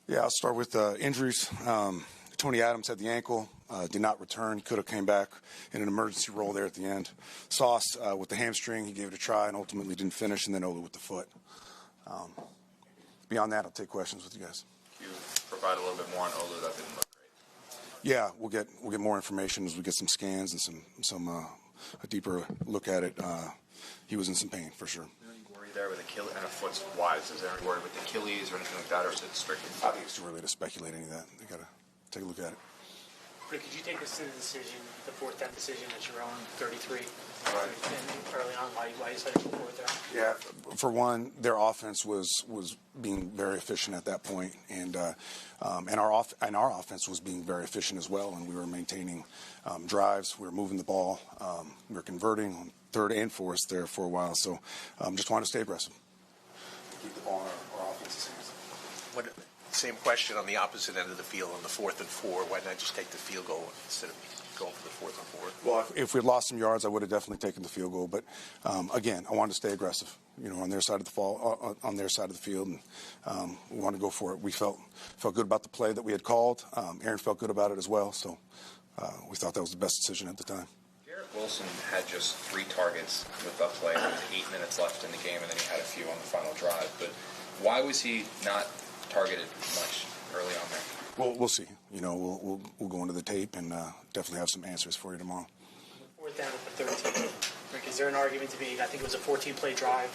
Yeah, I'll start with injuries. Tony Adams had the ankle, did not return. He could have came back in an emergency role there at the end. Sauce with the hamstring, he gave it a try and ultimately didn't finish, and then Olu with the foot. Beyond that, I'll take questions with you guys. Can you provide a little bit more on Olu? That didn't look great. Yeah, we'll get more information as we get some scans and some a deeper look at it. He was in some pain for sure. There with Achilles and a foot's wise. Is there any worry with Achilles or anything like that, or is it strictly? I think it's too early to speculate any of that. They got to take a look at it. Rick, could you take us to the decision, the fourth down decision at your own 33? Right. And early on, why you decided to go fourth down? Yeah, for one, their offense was being very efficient at that point, and our offense was being very efficient as well, and we were maintaining drives. We were moving the ball. We were converting on third and fourth there for a while, so just wanted to stay aggressive. Keep the ball in our offense's hands. Same question on the opposite end of the field on the 4th and 4. Why not just take the field goal instead of going for the 4th and 4? Well, if we'd lost some yards, I would have definitely taken the field goal. But again, I wanted to stay aggressive, on their side of the on their side of the field, and we wanted to go for it. We felt good about the play that we had called. Aaron felt good about it as well, so we thought that was the best decision at the time. Wilson had just 3 targets with that play. There was 8 minutes left in the game, and then he had a few on the final drive. But why was he not targeted much early on there? Well, we'll see. We'll go into the tape and definitely have some answers for you tomorrow. Fourth down at the 13. Rick, is there an argument to be? I think it was a 14-play drive.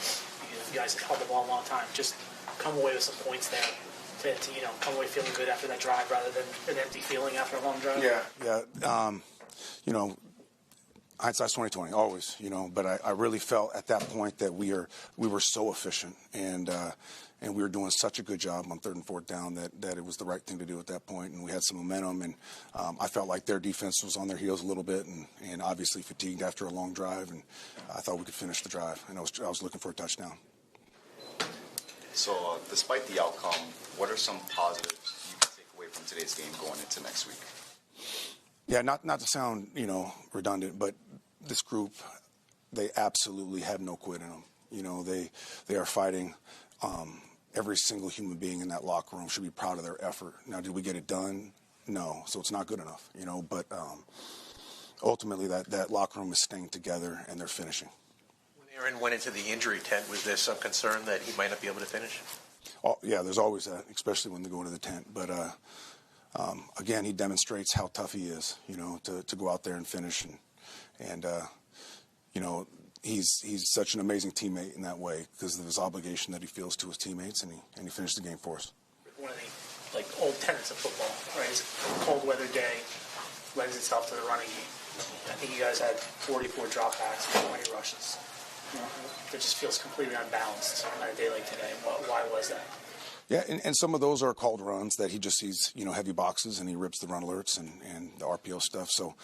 You guys held the ball a long time. Just come away with some points there. To come away feeling good after that drive rather than an empty feeling after a long drive. Yeah. Hindsight's 20/20, always. But I really felt at that point that we were so efficient and we were doing such a good job on 3rd and 4th down that it was the right thing to do at that point, and we had some momentum, and I felt like their defense was on their heels a little bit and obviously fatigued after a long drive, and I thought we could finish the drive, and I was looking for a touchdown. So despite the outcome, what are some positives you can take away from today's game going into next week? Yeah, not to sound, redundant, but this group, they absolutely have no quit in them. They are fighting. Every single human being in that locker room should be proud of their effort. Now, did we get it done? No, so it's not good enough, but ultimately that locker room is staying together and they're finishing. When Aaron went into the injury tent, was there some concern that he might not be able to finish? Oh, yeah, there's always that, especially when they go into the tent. But again, he demonstrates how tough he is, to go out there and finish. And he's such an amazing teammate in that way because of his obligation that he feels to his teammates, and he finished the game for us. One of the old tenets of football, right, is a cold weather day lends itself to the running game. I think you guys had 44 dropbacks and 20 rushes. It just feels completely unbalanced on a day like today. Why was that? Yeah, and some of those are called runs that he just sees, heavy boxes, and he rips the run alerts and the RPO stuff. So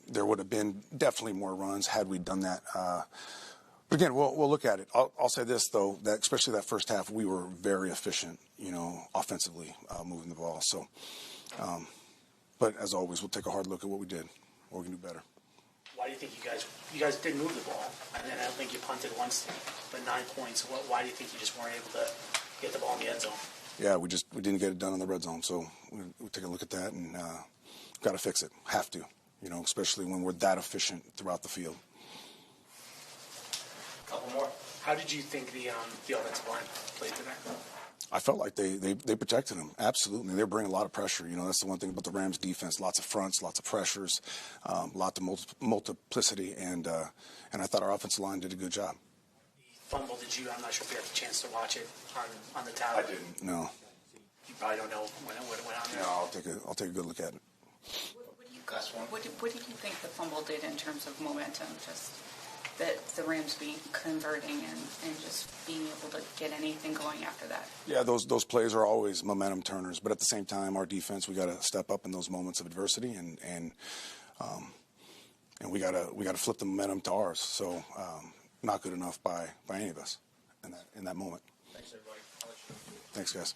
there would have been definitely more runs had we done that. But again, we'll look at it. I'll say this, though, that especially that first half, we were very efficient, offensively moving the ball. So, but as always, we'll take a hard look at what we did, what we can do better. Why do you think you guys did move the ball? And I don't think you punted once, but 9 points. Why do you think you just weren't able to get the ball in the end zone? Yeah, we didn't get it done in the red zone. So we take a look at that and got to fix it. Have to, especially when we're that efficient throughout the field. Couple more. How did you think the offensive line played today? I felt like they protected him. Absolutely. They're bringing a lot of pressure. That's the one thing about the Rams defense. Lots of fronts, lots of pressures, lots of multiplicity, and I thought our offensive line did a good job. Fumble, I'm not sure if you had the chance to watch it on the tower. I didn't, no. You probably don't know when it went on there. No, I'll take a good look at it. What did you think the fumble did in terms of momentum? Just that the Rams converting and just being able to get anything going after that? Yeah, those plays are always momentum turners, but at the same time, our defense, we got to step up in those moments of adversity, and we got to flip the momentum to ours. So not good enough by any of us in that moment. Thanks, everybody. Thanks, guys.